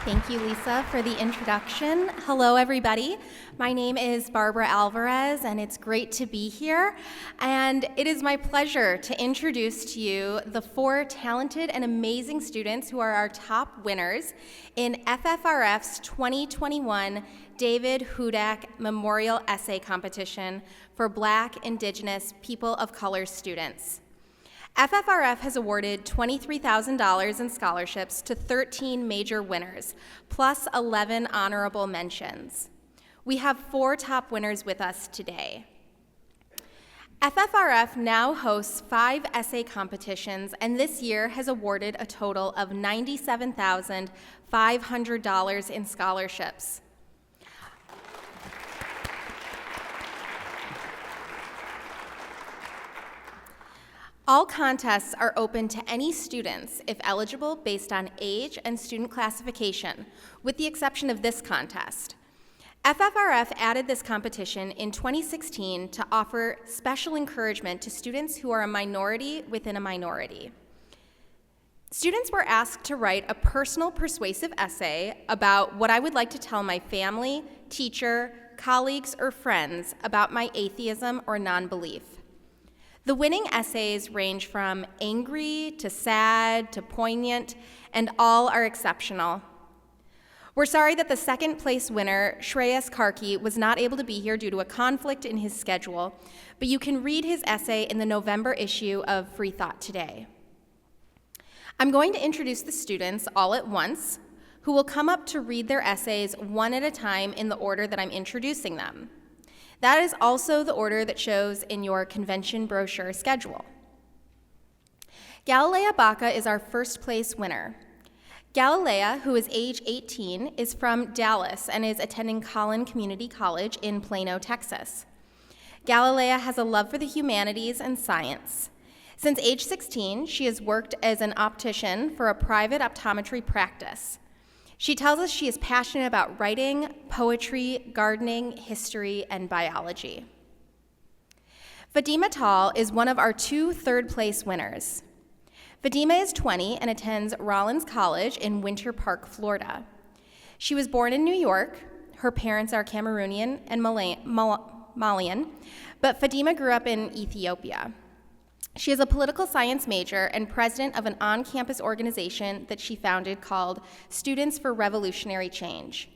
Thank you, Lisa, for the introduction. Hello, everybody. My name is Barbara Alvarez, and it's great to be here. And it is my pleasure to introduce to you the 4 talented and amazing students who are our top winners in FFRF's 2021 David Hudak Memorial Essay Competition for Black, Indigenous, People of Color students. FFRF has awarded $23,000 in scholarships to 13 major winners, plus 11 honorable mentions. We have 4 top winners with us today. FFRF now hosts 5 essay competitions, and this year has awarded a total of $97,500 in scholarships. All contests are open to any students, if eligible, based on age and student classification, with the exception of this contest. FFRF added this competition in 2016 to offer special encouragement to students who are a minority within a minority. Students were asked to write a personal, persuasive essay about what I would like to tell my family, teacher, colleagues, or friends about my atheism or non-belief. The winning essays range from angry to sad to poignant, and all are exceptional. We're sorry that the second place winner, Shreyas Karki, was not able to be here due to a conflict in his schedule, but you can read his essay in the November issue of Free Thought Today. I'm going to introduce the students all at once, who will come up to read their essays one at a time in the order that I'm introducing them. That is also the order that shows in your convention brochure schedule. Galilea Beca is our first place winner. Galilea, who is age 18, is from Dallas and is attending Collin Community College in Plano, Texas. Galilea has a love for the humanities and science. Since age 16, she has worked as an optician for a private optometry practice. She tells us she is passionate about writing, poetry, gardening, history, and biology. Fadima Tall is one of our 2 third-place winners. Fadima is 20 and attends Rollins College in Winter Park, Florida. She was born in New York. Her parents are Cameroonian and Malian, but Fadima grew up in Ethiopia. She is a political science major and president of an on-campus organization that she founded called Students for Revolutionary Change.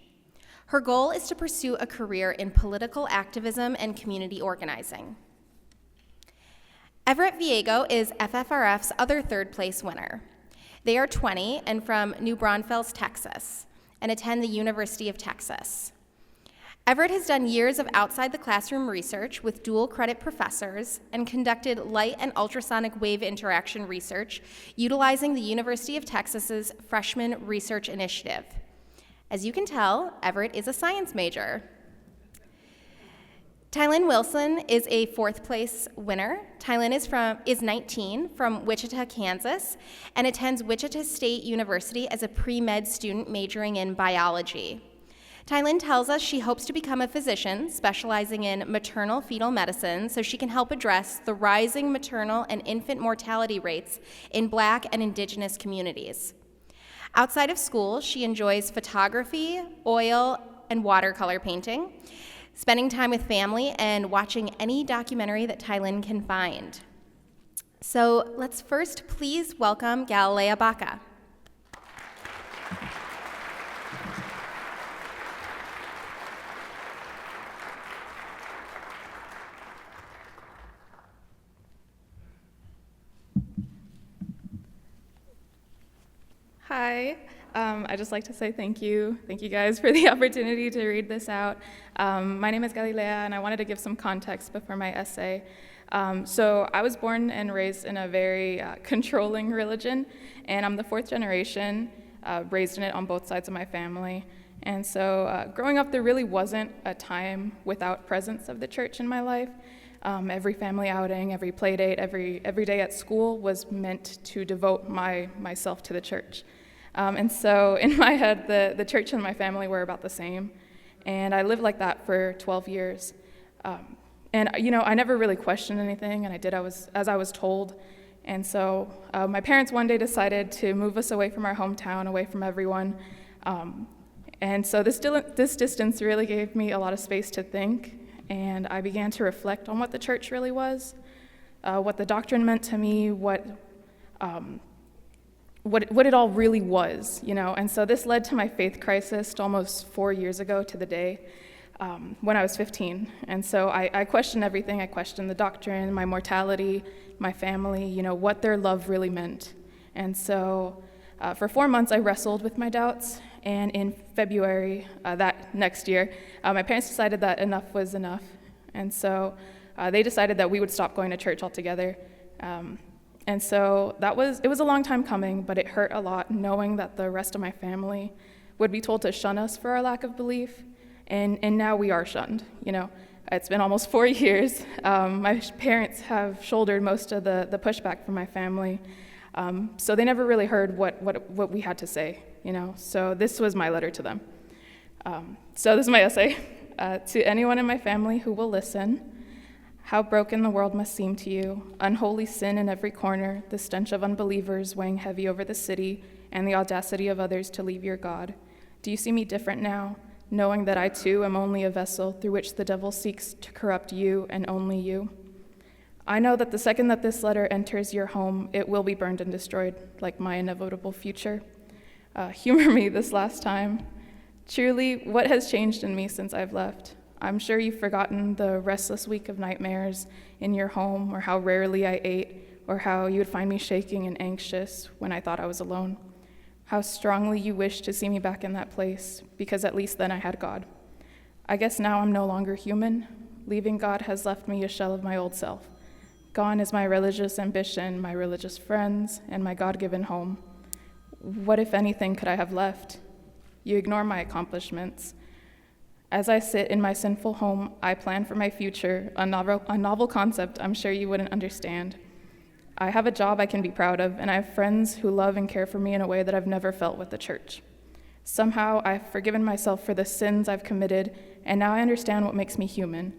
Her goal is to pursue a career in political activism and community organizing. Everett Viego is FFRF's other third-place winner. They are 20 and from New Braunfels, Texas, and attend the University of Texas. Everett has done years of outside-the-classroom research with dual-credit professors and conducted light and ultrasonic wave interaction research utilizing the University of Texas's Freshman Research Initiative. As you can tell, Everett is a science major. Tylen Wilson is a 4th-place winner. Tylen is 19, from Wichita, Kansas, and attends Wichita State University as a pre-med student majoring in biology. Tylinn tells us she hopes to become a physician specializing in maternal fetal medicine so she can help address the rising maternal and infant mortality rates in Black and Indigenous communities. Outside of school, she enjoys photography, oil, and watercolor painting, spending time with family, and watching any documentary that Tylinn can find. So let's first please welcome Galilea Beca. Hi, I'd just like to say thank you. Thank you guys for the opportunity to read this out. My name is Galilea, and I wanted to give some context before my essay. So I was born and raised in a very controlling religion, and I'm the 4th generation raised in it on both sides of my family. And so growing up, there really wasn't a time without presence of the church in my life. Every family outing, every play date, every day at school was meant to devote myself to the church. And so in my head, the church and my family were about the same. And I lived like that for 12 years. And I never really questioned anything, and I did as I was told. And so my parents one day decided to move us away from our hometown, away from everyone, And so this distance really gave me a lot of space to think, and I began to reflect on what the church really was, what the doctrine meant to me, what it all really was, you know. And so this led to my faith crisis almost 4 years ago to the day, when I was 15. And so I questioned everything. I questioned the doctrine, my mortality, my family, you know, what their love really meant. And so for 4 months, I wrestled with my doubts. And in February that next year, my parents decided that enough was enough. And so they decided that we would stop going to church altogether. And so it was a long time coming, but it hurt a lot knowing that the rest of my family would be told to shun us for our lack of belief. And now we are shunned, you know. It's been almost 4 years. My parents have shouldered most of the pushback from my family. So they never really heard what we had to say, you know. So this was my letter to them. So this is my essay. To anyone in my family who will listen, how broken the world must seem to you, unholy sin in every corner, the stench of unbelievers weighing heavy over the city, and the audacity of others to leave your God. Do you see me different now, knowing that I too am only a vessel through which the devil seeks to corrupt you and only you? I know that the second that this letter enters your home, it will be burned and destroyed, like my inevitable future. Humor me this last time. Truly, what has changed in me since I've left? I'm sure you've forgotten the restless week of nightmares in your home, or how rarely I ate, or how you would find me shaking and anxious when I thought I was alone. How strongly you wish to see me back in that place, because at least then I had God. I guess now I'm no longer human. Leaving God has left me a shell of my old self. Gone is my religious ambition, my religious friends, and my God-given home. What, if anything, could I have left? You ignore my accomplishments. As I sit in my sinful home, I plan for my future, a novel concept I'm sure you wouldn't understand. I have a job I can be proud of, and I have friends who love and care for me in a way that I've never felt with the church. Somehow, I've forgiven myself for the sins I've committed, and now I understand what makes me human.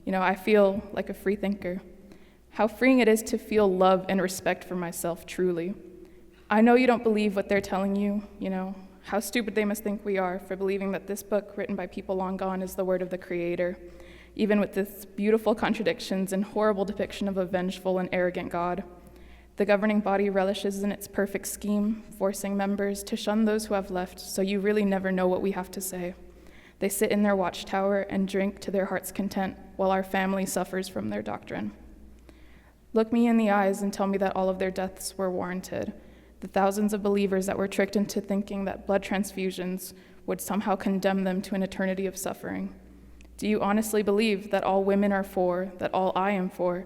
You know, I feel like a free thinker. How freeing it is to feel love and respect for myself, truly. I know you don't believe what they're telling you, you know, how stupid they must think we are for believing that this book, written by people long gone, is the word of the Creator, even with its beautiful contradictions and horrible depiction of a vengeful and arrogant God. The governing body relishes in its perfect scheme, forcing members to shun those who have left, so you really never know what we have to say. They sit in their watchtower and drink to their heart's content, while our family suffers from their doctrine. Look me in the eyes and tell me that all of their deaths were warranted, the thousands of believers that were tricked into thinking that blood transfusions would somehow condemn them to an eternity of suffering. Do you honestly believe that all women are for, that all I am for,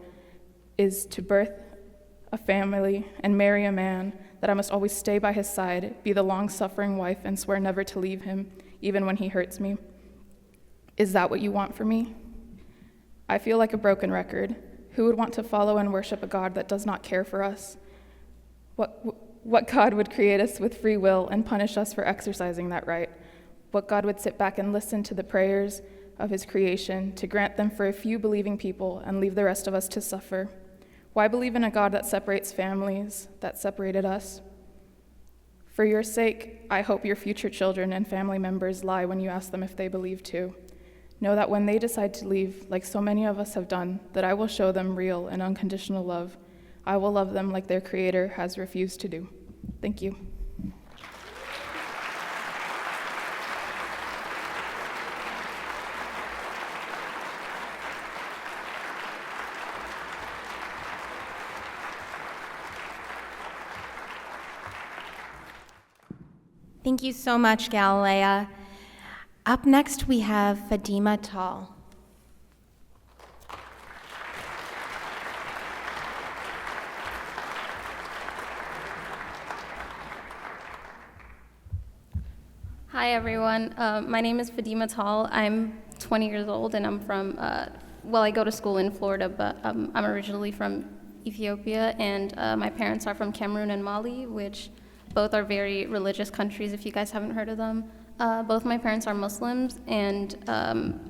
is to birth a family and marry a man, that I must always stay by his side, be the long-suffering wife, and swear never to leave him, even when he hurts me? Is that what you want for me? I feel like a broken record. Who would want to follow and worship a God that does not care for us? What God would create us with free will and punish us for exercising that right? What God would sit back and listen to the prayers of his creation to grant them for a few believing people and leave the rest of us to suffer? Why believe in a God that separates families, that separated us? For your sake, I hope your future children and family members lie when you ask them if they believe too. Know that when they decide to leave, like so many of us have done, that I will show them real and unconditional love. I will love them like their Creator has refused to do. Thank you. Thank you so much, Galilea. Up next, we have Fadima Tall. Hi, everyone. My name is Fadima Tall. I'm 20 years old, and I'm from, I go to school in Florida, but I'm originally from Ethiopia, and my parents are from Cameroon and Mali, which both are very religious countries, if you guys haven't heard of them. Both my parents are Muslims, and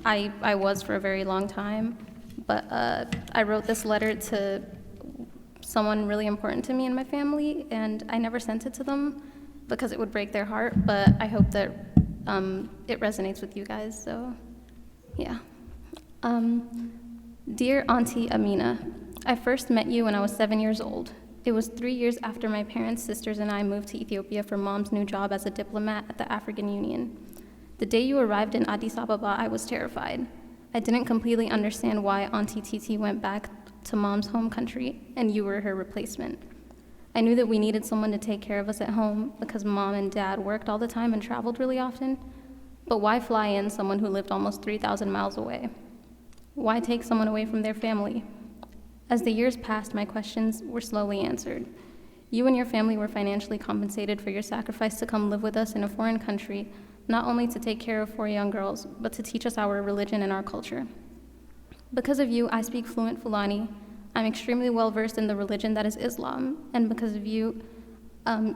I was for a very long time, but I wrote this letter to someone really important to me and my family, and I never sent it to them because it would break their heart, but I hope that it resonates with you guys, so yeah. Dear Auntie Amina, I first met you when I was 7 years old. It was 3 years after my parents, sisters, and I moved to Ethiopia for Mom's new job as a diplomat at the African Union. The day you arrived in Addis Ababa, I was terrified. I didn't completely understand why Auntie Titi went back to Mom's home country and you were her replacement. I knew that we needed someone to take care of us at home because Mom and Dad worked all the time and traveled really often. But why fly in someone who lived almost 3,000 miles away? Why take someone away from their family? As the years passed, my questions were slowly answered. You and your family were financially compensated for your sacrifice to come live with us in a foreign country, not only to take care of 4 young girls, but to teach us our religion and our culture. Because of you, I speak fluent Fulani. I'm extremely well versed in the religion that is Islam, and because of you,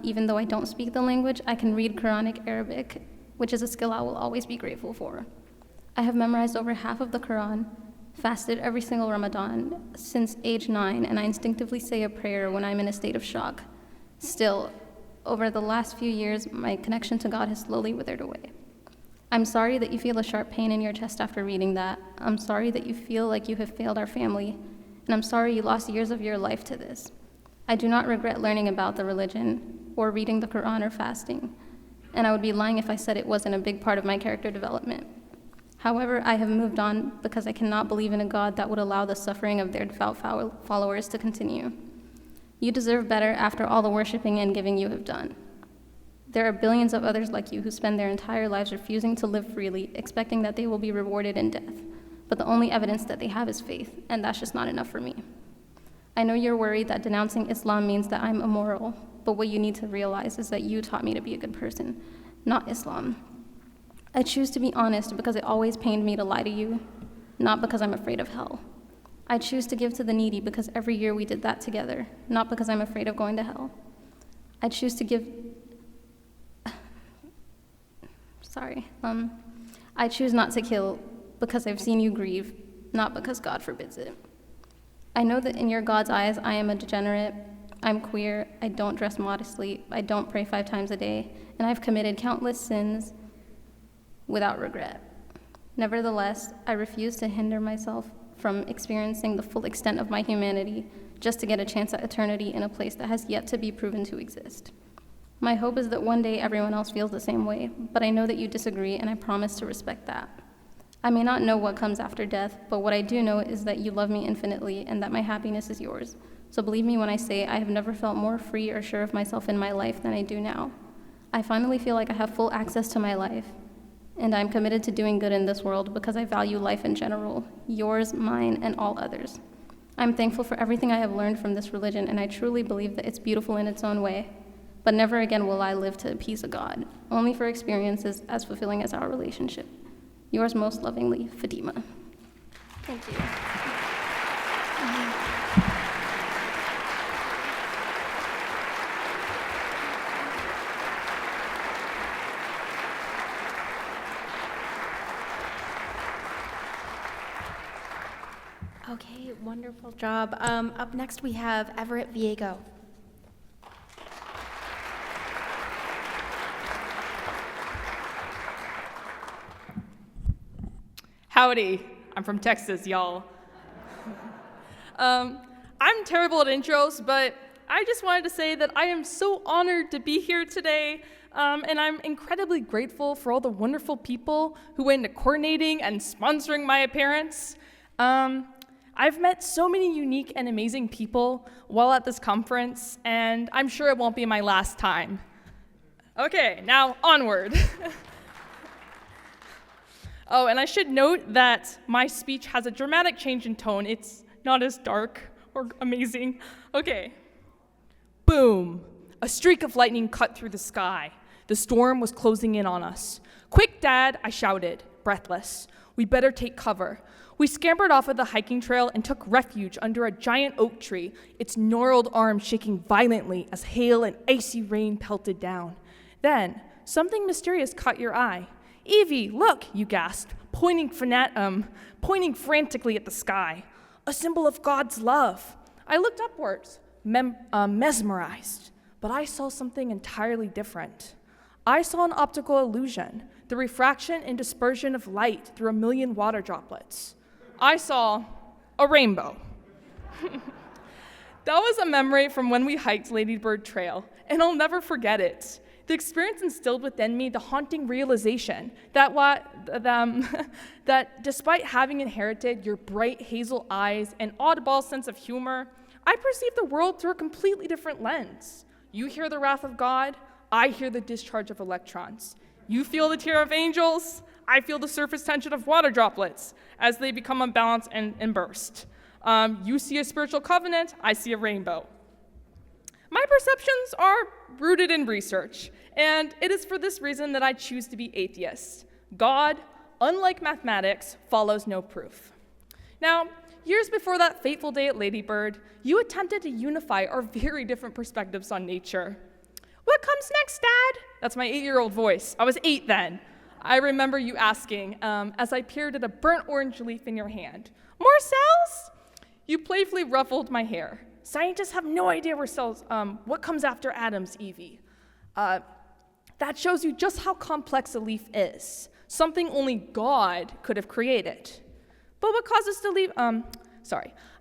even though I don't speak the language, I can read Quranic Arabic, which is a skill I will always be grateful for. I have memorized over half of the Quran, fasted every single Ramadan since age 9, and I instinctively say a prayer when I'm in a state of shock. Still, over the last few years, my connection to God has slowly withered away. I'm sorry that you feel a sharp pain in your chest after reading that. I'm sorry that you feel like you have failed our family, and I'm sorry you lost years of your life to this. I do not regret learning about the religion or reading the Quran or fasting, and I would be lying if I said it wasn't a big part of my character development. However, I have moved on because I cannot believe in a God that would allow the suffering of their devout followers to continue. You deserve better after all the worshiping and giving you have done. There are billions of others like you who spend their entire lives refusing to live freely, expecting that they will be rewarded in death. But the only evidence that they have is faith, and that's just not enough for me. I know you're worried that denouncing Islam means that I'm immoral, but what you need to realize is that you taught me to be a good person, not Islam. I choose to be honest because it always pained me to lie to you, not because I'm afraid of hell. I choose to give to the needy because every year we did that together, not because I'm afraid of going to hell. I choose to give... I choose not to kill because I've seen you grieve, not because God forbids it. I know that in your God's eyes, I am a degenerate, I'm queer, I don't dress modestly, I don't pray 5 times a day, and I've committed countless sins without regret. Nevertheless, I refuse to hinder myself from experiencing the full extent of my humanity just to get a chance at eternity in a place that has yet to be proven to exist. My hope is that one day everyone else feels the same way, but I know that you disagree, and I promise to respect that. I may not know what comes after death, but what I do know is that you love me infinitely and that my happiness is yours. So believe me when I say I have never felt more free or sure of myself in my life than I do now. I finally feel like I have full access to my life, and I'm committed to doing good in this world because I value life in general, yours, mine, and all others. I'm thankful for everything I have learned from this religion, and I truly believe that it's beautiful in its own way. But never again will I live to appease a God, only for experiences as fulfilling as our relationship. Yours most lovingly, Fadima. Thank you. Okay, wonderful job. Up next we have Everett Viego. Howdy, I'm from Texas, y'all. I'm terrible at intros, but I just wanted to say that I am so honored to be here today, and I'm incredibly grateful for all the wonderful people who went into coordinating and sponsoring my appearance. I've met so many unique and amazing people while at this conference, and I'm sure it won't be my last time. Okay, now onward. Oh, and I should note that my speech has a dramatic change in tone. It's not as dark or amazing. Okay. Boom. A streak of lightning cut through the sky. The storm was closing in on us. Quick, Dad, I shouted, breathless. We better take cover. We scampered off of the hiking trail and took refuge under a giant oak tree, its gnarled arms shaking violently as hail and icy rain pelted down. Then, something mysterious caught your eye. Evie, look, you gasped, pointing frantically at the sky. A symbol of God's love. I looked upwards, mesmerized, but I saw something entirely different. I saw an optical illusion. the refraction and dispersion of light through a million water droplets. I saw a rainbow. That was a memory from when we hiked Ladybird Trail, and I'll never forget it. The experience instilled within me the haunting realization that that despite having inherited your bright hazel eyes and oddball sense of humor, I perceive the world through a completely different lens. You hear the wrath of God, I hear the discharge of electrons. You feel the tear of angels, I feel the surface tension of water droplets as they become unbalanced and burst. You see a spiritual covenant, I see a rainbow. My perceptions are rooted in research, and it is for this reason that I choose to be atheist. God, unlike mathematics, follows no proof. Now, years before that fateful day at Ladybird, you attempted to unify our very different perspectives on nature. What comes next, Dad? That's my 8-year-old voice. I was 8 then. I remember you asking as I peered at a burnt orange leaf in your hand. More cells? You playfully ruffled my hair. Scientists have no idea where cells, what comes after atoms, Evie. That shows you just how complex a leaf is, something only God could have created. But what causes the leaf,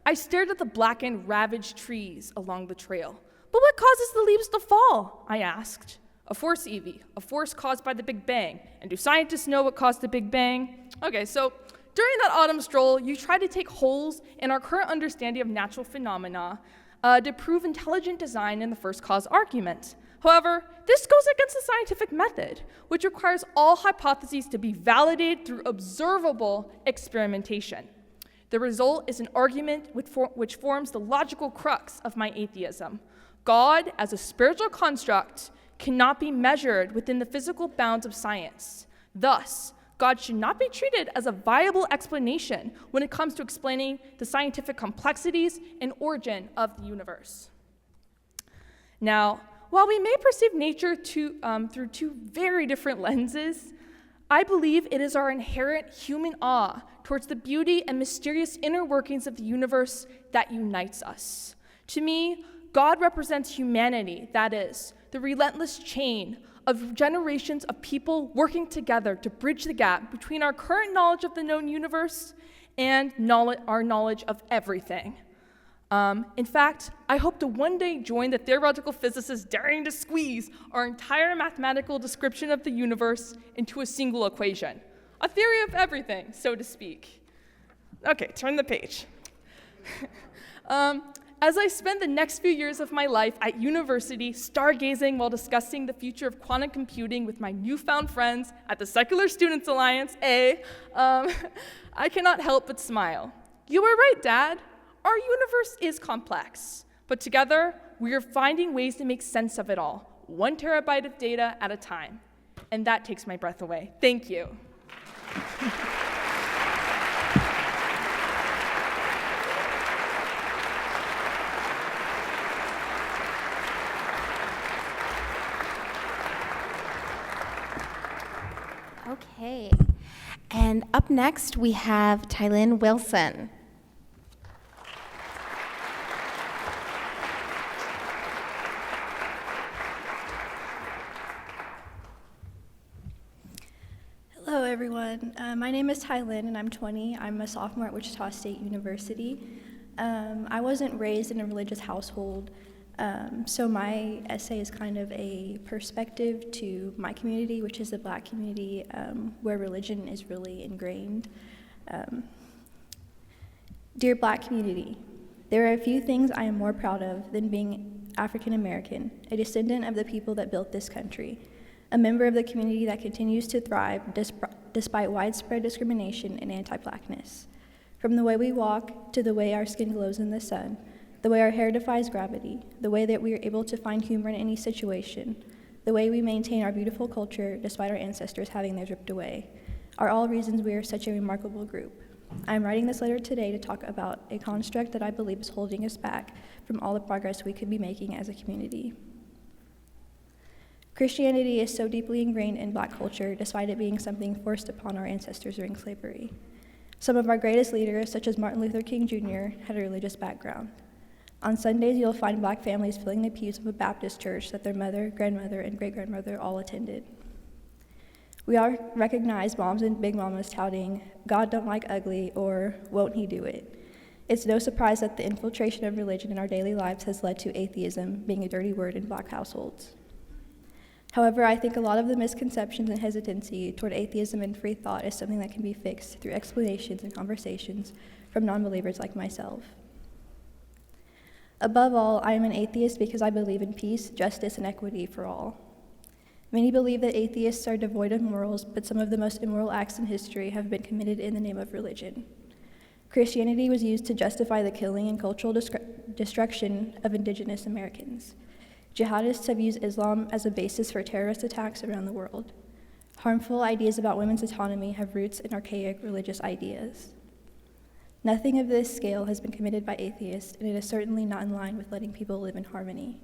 I stared at the blackened, ravaged trees along the trail. But what causes the leaves to fall? I asked. A force, Evie, a force caused by the Big Bang. And do scientists know what caused the Big Bang? Okay, so during that autumn stroll, you tried to take holes in our current understanding of natural phenomena to prove intelligent design in the first cause argument. However, this goes against the scientific method, which requires all hypotheses to be validated through observable experimentation. The result is an argument which forms the logical crux of my atheism. God, as a spiritual construct, cannot be measured within the physical bounds of science. Thus, God should not be treated as a viable explanation when it comes to explaining the scientific complexities and origin of the universe. Now, while we may perceive nature through two very different lenses, I believe it is our inherent human awe towards the beauty and mysterious inner workings of the universe that unites us. To me, God represents humanity, that is, the relentless chain of generations of people working together to bridge the gap between our current knowledge of the known universe and our knowledge of everything. In fact, I hope to one day join the theoretical physicists daring to squeeze our entire mathematical description of the universe into a single equation. A theory of everything, so to speak. Okay, turn the page. As I spend the next few years of my life at university stargazing while discussing the future of quantum computing with my newfound friends at the Secular Students Alliance, I cannot help but smile. You were right, Dad. Our universe is complex, but together we are finding ways to make sense of it all, 1 terabyte of data at a time. And that takes my breath away. Thank you. Okay, and up next we have Tylen Wilson. Hello, everyone. My name is Tylinn, and I'm 20. I'm a sophomore at Wichita State University. I wasn't raised in a religious household, so my essay is kind of a perspective to my community, which is the Black community, where religion is really ingrained. Dear Black community, there are a few things I am more proud of than being African American, a descendant of the people that built this country, a member of the community that continues to thrive despite widespread discrimination and anti-Blackness. From the way we walk to the way our skin glows in the sun, the way our hair defies gravity, the way that we are able to find humor in any situation, the way we maintain our beautiful culture despite our ancestors having theirs ripped away, are all reasons we are such a remarkable group. I am writing this letter today to talk about a construct that I believe is holding us back from all the progress we could be making as a community. Christianity is so deeply ingrained in Black culture, despite it being something forced upon our ancestors during slavery. Some of our greatest leaders, such as Martin Luther King Jr., had a religious background. On Sundays, you'll find Black families filling the pews of a Baptist church that their mother, grandmother, and great-grandmother all attended. We all recognize moms and big mamas touting, "God don't like ugly," or "won't he do it?" It's no surprise that the infiltration of religion in our daily lives has led to atheism being a dirty word in Black households. However, I think a lot of the misconceptions and hesitancy toward atheism and free thought is something that can be fixed through explanations and conversations from non-believers like myself. Above all, I am an atheist because I believe in peace, justice, and equity for all. Many believe that atheists are devoid of morals, but some of the most immoral acts in history have been committed in the name of religion. Christianity was used to justify the killing and cultural destruction of Indigenous Americans. Jihadists have used Islam as a basis for terrorist attacks around the world. Harmful ideas about women's autonomy have roots in archaic religious ideas. Nothing of this scale has been committed by atheists, and it is certainly not in line with letting people live in harmony.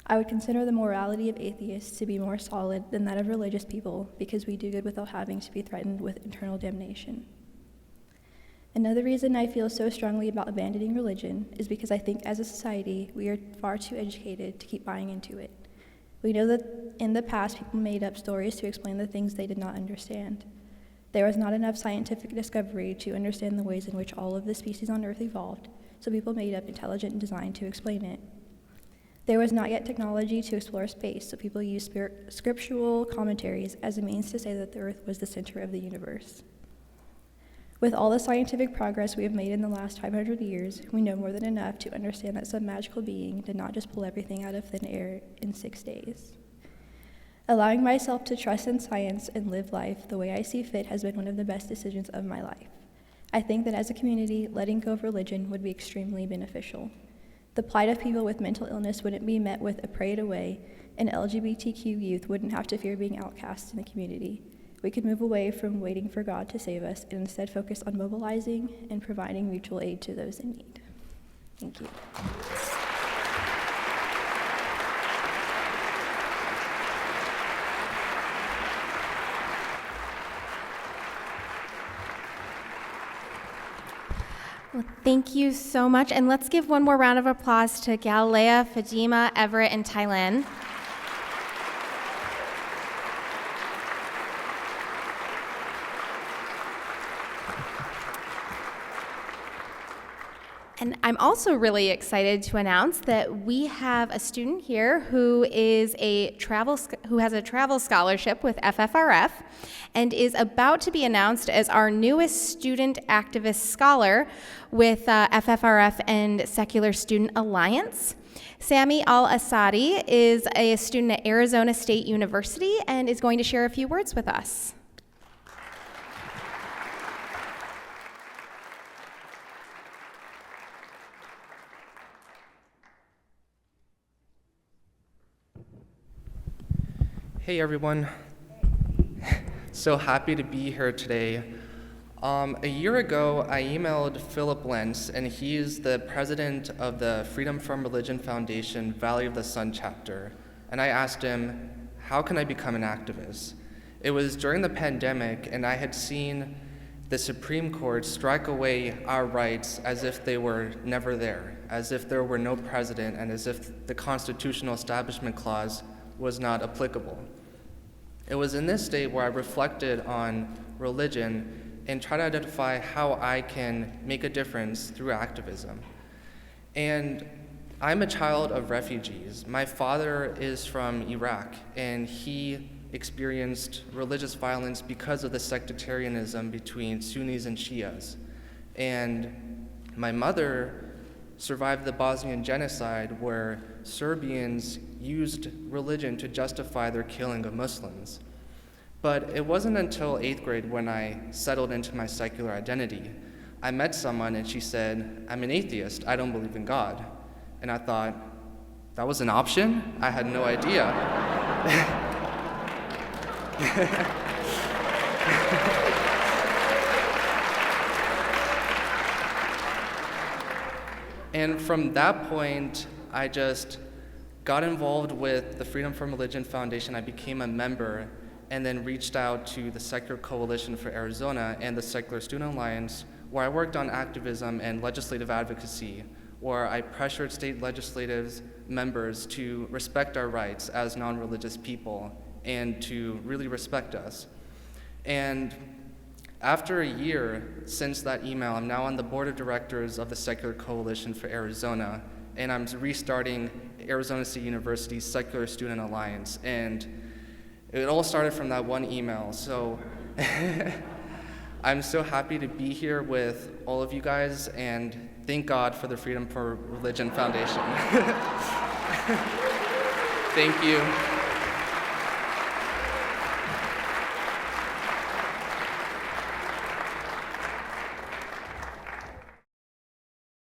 I would consider the morality of atheists to be more solid than that of religious people because we do good without having to be threatened with eternal damnation. Another reason I feel so strongly about abandoning religion is because I think as a society, we are far too educated to keep buying into it. We know that in the past, people made up stories to explain the things they did not understand. There was not enough scientific discovery to understand the ways in which all of the species on Earth evolved, so people made up intelligent design to explain it. There was not yet technology to explore space, so people used scriptural commentaries as a means to say that the Earth was the center of the universe. With all the scientific progress we have made in the last 500 years, we know more than enough to understand that some magical being did not just pull everything out of thin air in 6 days. Allowing myself to trust in science and live life the way I see fit has been one of the best decisions of my life. I think that as a community, letting go of religion would be extremely beneficial. The plight of people with mental illness wouldn't be met with a pray it away, and LGBTQ youth wouldn't have to fear being outcast in the community. We could move away from waiting for God to save us and instead focus on mobilizing and providing mutual aid to those in need. Thank you. Well, thank you so much. And let's give one more round of applause to Galilea, Fadima, Everett, and Tylinn. And I'm also really excited to announce that we have a student here who has a travel scholarship with FFRF and is about to be announced as our newest student activist scholar with FFRF and Secular Student Alliance. Sami Al-Asady is a student at Arizona State University and is going to share a few words with us. Hey everyone, so happy to be here today. A year ago, I emailed Philip Lentz, and he's the president of the Freedom from Religion Foundation Valley of the Sun chapter, and I asked him, how can I become an activist? It was during the pandemic, and I had seen the Supreme Court strike away our rights as if they were never there, as if there were no president, and as if the Constitutional Establishment Clause was not applicable. It was in this state where I reflected on religion and tried to identify how I can make a difference through activism. And I'm a child of refugees. My father is from Iraq, and he experienced religious violence because of the sectarianism between Sunnis and Shias. And my mother survived the Bosnian genocide, where Serbians used religion to justify their killing of Muslims. But it wasn't until 8th grade when I settled into my secular identity. I met someone and she said, "I'm an atheist, I don't believe in God." And I thought, that was an option? I had no idea. And from that point, I just got involved with the Freedom from Religion Foundation. I became a member and then reached out to the Secular Coalition for Arizona and the Secular Student Alliance, where I worked on activism and legislative advocacy, where I pressured state legislative members to respect our rights as non-religious people and to really respect us. And after a year since that email, I'm now on the board of directors of the Secular Coalition for Arizona, and I'm restarting Arizona State University's Secular Student Alliance. And it all started from that one email. So I'm so happy to be here with all of you guys, and thank God for the Freedom for Religion Foundation. Thank you.